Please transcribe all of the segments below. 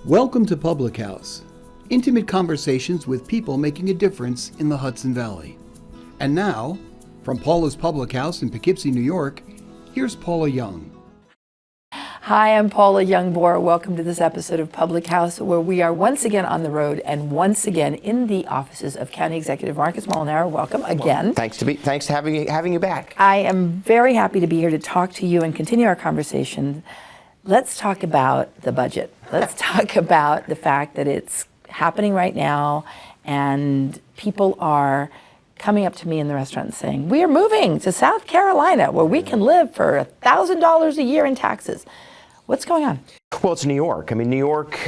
Welcome to Public House, intimate conversations with people making a difference in the Hudson Valley. And now, from Paula's Public House in Poughkeepsie, New York, here's Paula Young. Hi, I'm Paula Youngbohr. Welcome to this episode of Public House, where we are once again on the road and once again in the offices of County Executive Marcus Molinaro. Welcome again. Well, thanks for having you back. I am very happy to be here to talk to you and continue our conversation. Let's talk about the budget. Let's talk about the fact that it's happening right now and people are coming up to me in the restaurant and saying, we are moving to South Carolina where we can live for $1,000 a year in taxes. What's going on? Well, it's New York. I mean, New York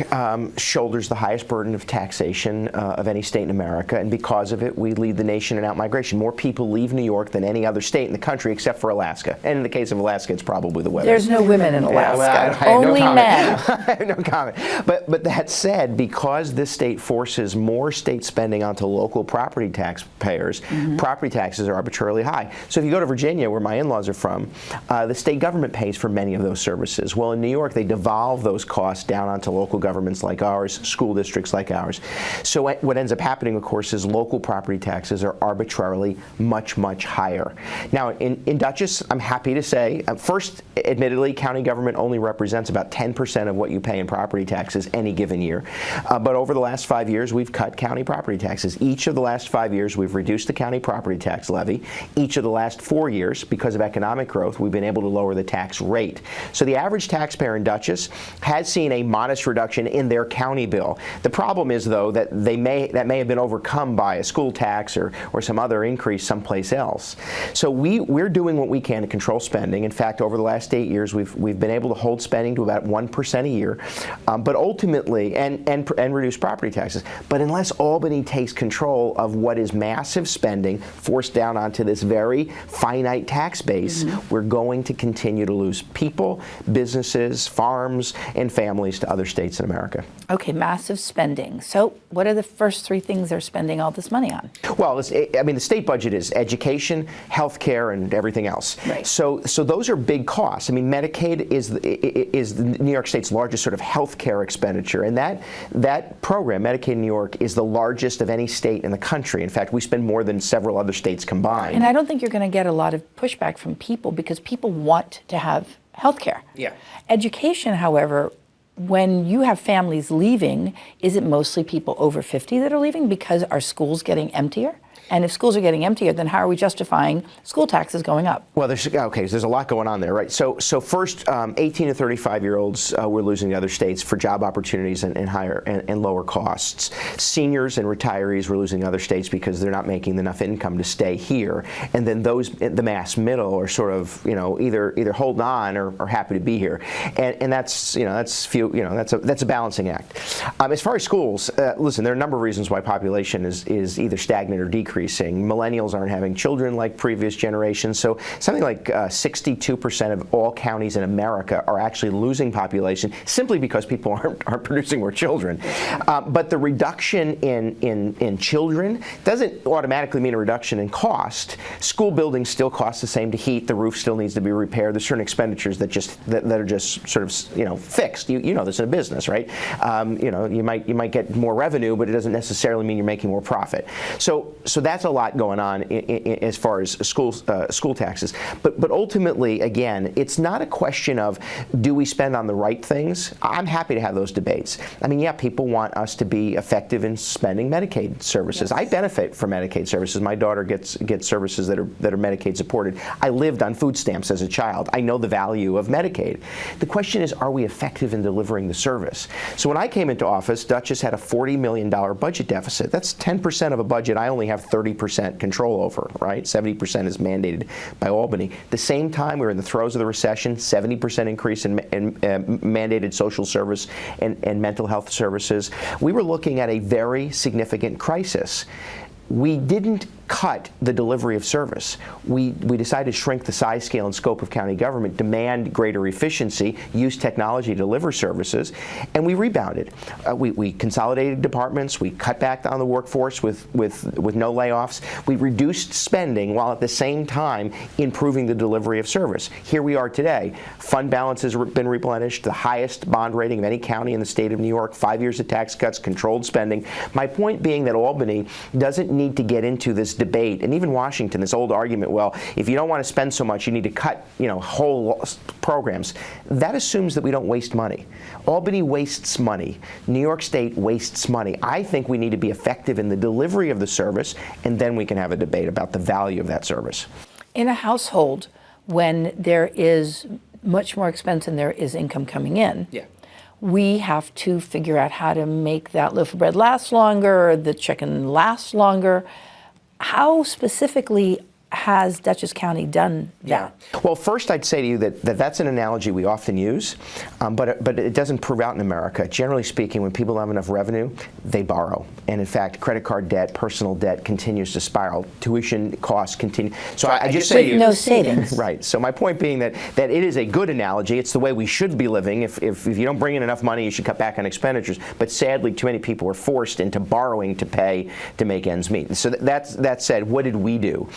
shoulders the highest burden of taxation of any state in America, and because of it, we lead the nation in outmigration. More people leave New York than any other state in the country, except for Alaska. And in the case of Alaska, it's probably the weather. There's no women in Alaska. Only men. I have no comment. But that said, because this state forces more state spending onto local property taxpayers, property taxes are arbitrarily high. So if you go to Virginia, where my in-laws are from, the state government pays for many of those services. Well, in New York, they devolve those costs down onto local governments like ours, school districts like ours. So what ends up happening, of course, is local property taxes are arbitrarily much, much higher. Now, in Dutchess, I'm happy to say, first, admittedly, county government only represents about 10% of what you pay in property taxes any given year. But over the last 5 years, we've cut county property taxes. Each of the last 5 years, we've reduced the county property tax levy. Each of the last 4 years, because of economic growth, we've been able to lower the tax rate. So the average taxpayer in Dutchess has seen a modest reduction in their county bill. The problem is, though, that that may have been overcome by a school tax or some other increase someplace else. So we're doing what we can to control spending. In fact, over the last 8 years, we've been able to hold spending to about 1% a year, but ultimately and reduce property taxes. But unless Albany takes control of what is massive spending forced down onto this very finite tax base, we're going to continue to lose people, businesses, farms, and families to other states in America. Okay, massive spending. So what are the first three things they're spending all this money on? Well, the state budget is education, health care, and everything else. Right. So those are big costs. I mean, Medicaid is New York State's largest sort of health care expenditure, and that program, Medicaid in New York, is the largest of any state in the country. In fact, we spend more than several other states combined. And I don't think you're going to get a lot of pushback from people because people want to have health care. Yeah. Education, however, when you have families leaving, is it mostly people over 50 that are leaving because are schools getting emptier? And if schools are getting emptier, then how are we justifying school taxes going up? Well, there's a lot going on there, right? So first, 18 to 35-year-olds we're losing to other states for job opportunities and higher and lower costs. Seniors and retirees we're losing to other states because they're not making enough income to stay here. And then those, the mass middle, are sort of either holding on or happy to be here. And that's a balancing act. As far as schools, listen, there are a number of reasons why population is either stagnant or decreasing. Millennials aren't having children like previous generations, so something like 62% of all counties in America are actually losing population simply because people aren't producing more children. But the reduction in children doesn't automatically mean a reduction in cost. School buildings still cost the same to heat. The roof still needs to be repaired. There's certain expenditures that are just sort of fixed. You know this in a business, right? You might get more revenue, but it doesn't necessarily mean you're making more profit. So that's a lot going on as far as school taxes. But ultimately, again, it's not a question of do we spend on the right things. I'm happy to have those debates. I mean, yeah, people want us to be effective in spending Medicaid services. Yes. I benefit from Medicaid services. My daughter gets services that are Medicaid supported. I lived on food stamps as a child. I know the value of Medicaid. The question is, are we effective in delivering the service? So when I came into office, Dutchess had a $40 million budget deficit. That's 10% of a budget I only have 30% control over, right? 70% is mandated by Albany. At the same time, we were in the throes of the recession, 70% increase in mandated social service and mental health services. We were looking at a very significant crisis. We didn't cut the delivery of service. We decided to shrink the size, scale, and scope of county government, demand greater efficiency, use technology to deliver services, and we rebounded. We consolidated departments, we cut back on the workforce with no layoffs, we reduced spending while at the same time improving the delivery of service. Here we are today. Fund balance has been replenished, the highest bond rating of any county in the state of New York, 5 years of tax cuts, controlled spending. My point being that Albany doesn't need to get into this debate, and even Washington, this old argument, well, if you don't want to spend so much, you need to cut, whole programs. That assumes that we don't waste money. Albany wastes money. New York State wastes money. I think we need to be effective in the delivery of the service, and then we can have a debate about the value of that service. In a household, when there is much more expense than there is income coming in, we have to figure out how to make that loaf of bread last longer, the chicken last longer. How specifically has Dutchess County done that? Well, first I'd say to you that's an analogy we often use, but it doesn't prove out in America. Generally speaking, when people have enough revenue, they borrow. And in fact, credit card debt, personal debt continues to spiral. Tuition costs continue. So I just say to you, no savings. Right. So my point being that it is a good analogy. It's the way we should be living. If you don't bring in enough money, you should cut back on expenditures. But sadly, too many people are forced into borrowing to make ends meet. So that said, what did we do?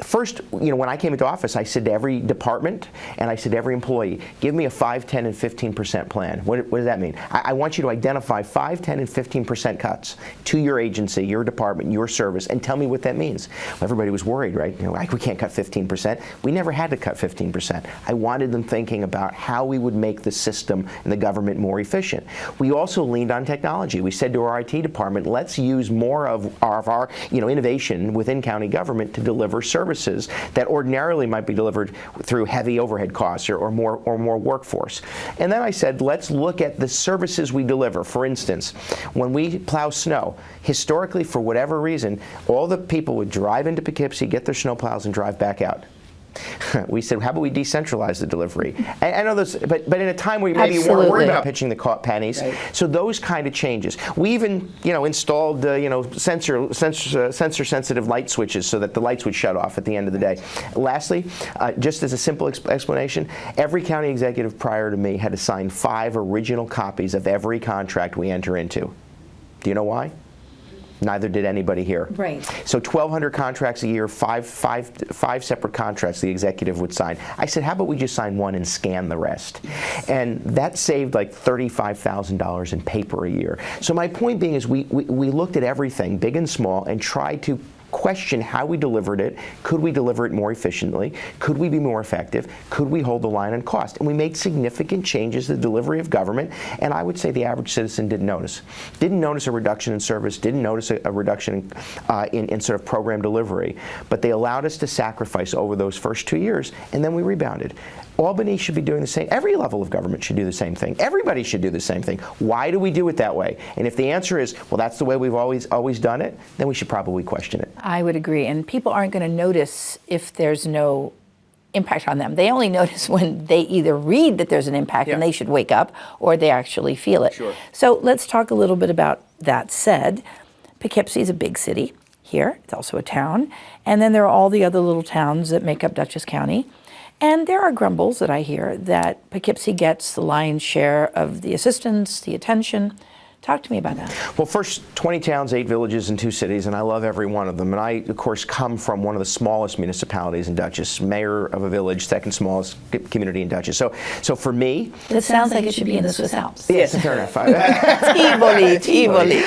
First, when I came into office, I said to every department and I said to every employee, give me a 5, 10, and 15% plan. What does that mean? I want you to identify 5, 10, and 15% cuts to your agency, your department, your service, and tell me what that means. Well, everybody was worried, right? We can't cut 15%. We never had to cut 15%. I wanted them thinking about how we would make the system and the government more efficient. We also leaned on technology. We said to our IT department, let's use more of our innovation within county government to deliver services that ordinarily might be delivered through heavy overhead costs or more workforce. And then I said, let's look at the services we deliver. For instance, when we plow snow, historically, for whatever reason, all the people would drive into Poughkeepsie, get their snow plows, and drive back out. We said, how about we decentralize the delivery? I know this, but in a time where maybe you weren't worried about pitching the pennies, right. So those kind of changes. We even, installed, sensor-sensitive light switches so that the lights would shut off at the end of the day. Lastly, just as a simple explanation, every county executive prior to me had to sign 5 original copies of every contract we enter into. Do you know why? Neither did anybody here. Right. So 1,200 contracts a year, five separate contracts the executive would sign. I said, how about we just sign one and scan the rest? And that saved like $35,000 in paper a year. So my point being is we looked at everything, big and small, and tried to question how we delivered it. Could we deliver it more efficiently? Could we be more effective? Could we hold the line on cost? And we made significant changes to the delivery of government, and I would say the average citizen didn't notice. Didn't notice a reduction in service, didn't notice a reduction in sort of program delivery, but they allowed us to sacrifice over those first 2 years, and then we rebounded. Albany should be doing the same. Every level of government should do the same thing. Everybody should do the same thing. Why do we do it that way? And if the answer is, well, that's the way we've always done it, then we should probably question it. I would agree. And people aren't going to notice if there's no impact on them. They only notice when they either read that there's an impact and they should wake up, or they actually feel it. Sure. So let's talk a little bit about that said. Poughkeepsie is a big city here. It's also a town. And then there are all the other little towns that make up Dutchess County. And there are grumbles that I hear that Poughkeepsie gets the lion's share of the assistance, the attention. Talk to me about that. Well, first, 20 towns, 8 villages, and 2 cities, and I love every one of them. And I, of course, come from one of the smallest municipalities in Dutchess, mayor of a village, second smallest community in Dutchess. So for me... It sounds like it should be in the Swiss Alps. Yes, fair enough. Tivoli.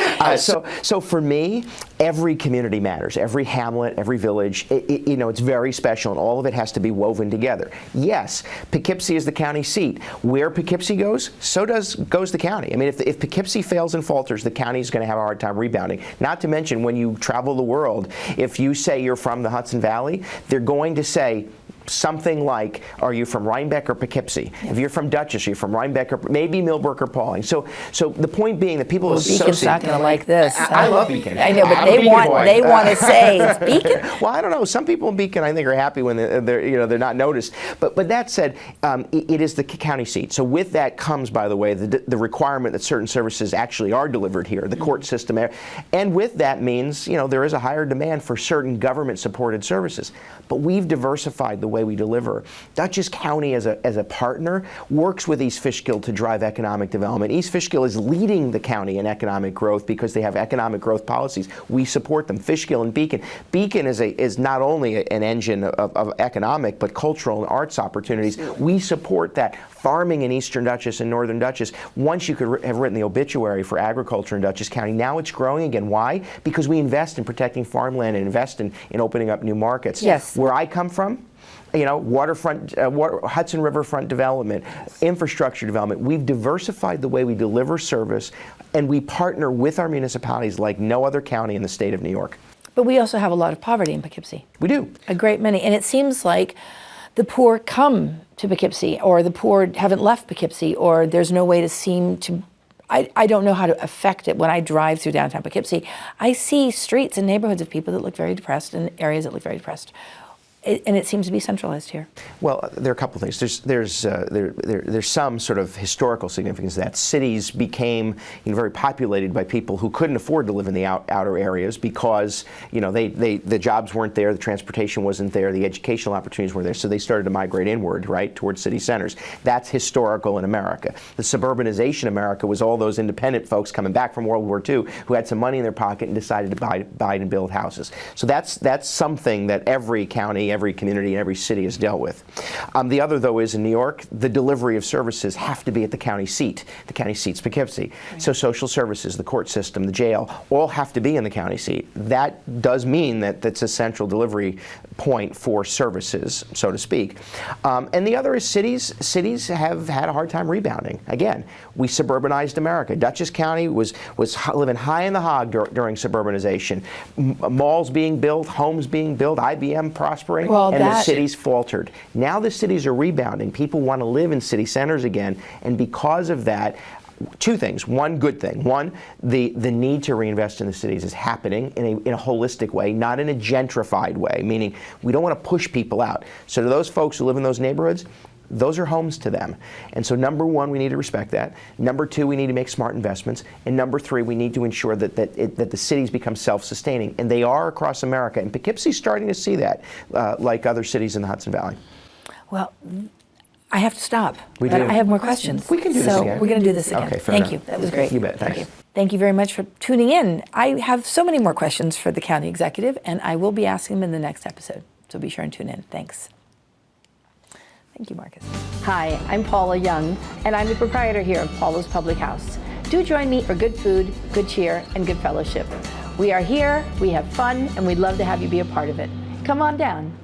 So for me, every community matters. Every hamlet, every village, it's very special, and all of it has to be woven together. Yes, Poughkeepsie is the county seat. Where Poughkeepsie goes, so goes the county. I mean, if Poughkeepsie fails and falters, the county is going to have a hard time rebounding. Not to mention, when you travel the world, if you say you're from the Hudson Valley, they're going to say, something like, are you from Rhinebeck or Poughkeepsie? Yes. If you're from Dutchess, you're from Rhinebeck or maybe Millbrook or Pauling. So the point being that people Beacon's associate. not going to like this. I love Beacon. I know, but I'm a Beacon boy. they want to say it's Beacon. Well, I don't know. Some people in Beacon, I think, are happy when they're not noticed. But that said, it is the county seat. So with that comes, by the way, the requirement that certain services actually are delivered here, the court system, and with that means there is a higher demand for certain government-supported services. But we've diversified the way we deliver. Dutchess County, as a partner, works with East Fishkill to drive economic development. East Fishkill is leading the county in economic growth because they have economic growth policies. We support them. Fishkill and Beacon. Beacon is not only an engine of economic, but cultural and arts opportunities. We support that. Farming in Eastern Dutchess and Northern Dutchess, once you could have written the obituary for agriculture in Dutchess County, now it's growing again. Why? Because we invest in protecting farmland and invest in opening up new markets. Yes. Where I come from, waterfront, Hudson Riverfront development, infrastructure development. We've diversified the way we deliver service, and we partner with our municipalities like no other county in the state of New York. But we also have a lot of poverty in Poughkeepsie. We do. A great many. And it seems like the poor come to Poughkeepsie, or the poor haven't left Poughkeepsie, or there's no way to seem to, I don't know how to affect it. When I drive through downtown Poughkeepsie, I see streets and neighborhoods of people that look very depressed and areas that look very depressed. And it seems to be centralized here. Well, there are a couple of things. There's some sort of historical significance to that. Cities became very populated by people who couldn't afford to live in the outer areas because the jobs weren't there, the transportation wasn't there, the educational opportunities weren't there. So they started to migrate inward, right, towards city centers. That's historical in America. The suburbanization of America was all those independent folks coming back from World War II who had some money in their pocket and decided to buy and build houses. So that's something that every county, every community, and every city has dealt with. The other, though, is in New York, the delivery of services have to be at the county seat. The county seat's Poughkeepsie. Right. So social services, the court system, the jail, all have to be in the county seat. That does mean that that's a central delivery point for services, so to speak. And the other is cities. Cities have had a hard time rebounding. Again, we suburbanized America. Dutchess County was living high in the hog during suburbanization. Malls being built, homes being built, IBM prospering. And the cities faltered. Now the cities are rebounding. People want to live in city centers again, and because of that, two things. One, good thing. One, the need to reinvest in the cities is happening in a holistic way, not in a gentrified way, meaning we don't want to push people out. So to those folks who live in those neighborhoods, those are homes to them. And so number one, we need to respect that. Number two, we need to make smart investments. And number three, we need to ensure that the cities become self-sustaining. And they are across America. And Poughkeepsie's starting to see that, like other cities in the Hudson Valley. Well, I have to stop. We do. I have more questions. We can do this again. So we're going to do this again. Okay, fair Thank enough. you. That was great. You bet. Thanks. Thank you very much for tuning in. I have so many more questions for the county executive, and I will be asking them in the next episode. So be sure and tune in. Thanks. Thank you, Marcus. Hi, I'm Paula Young, and I'm the proprietor here of Paula's Public House. Do join me for good food, good cheer, and good fellowship. We are here, we have fun, and we'd love to have you be a part of it. Come on down.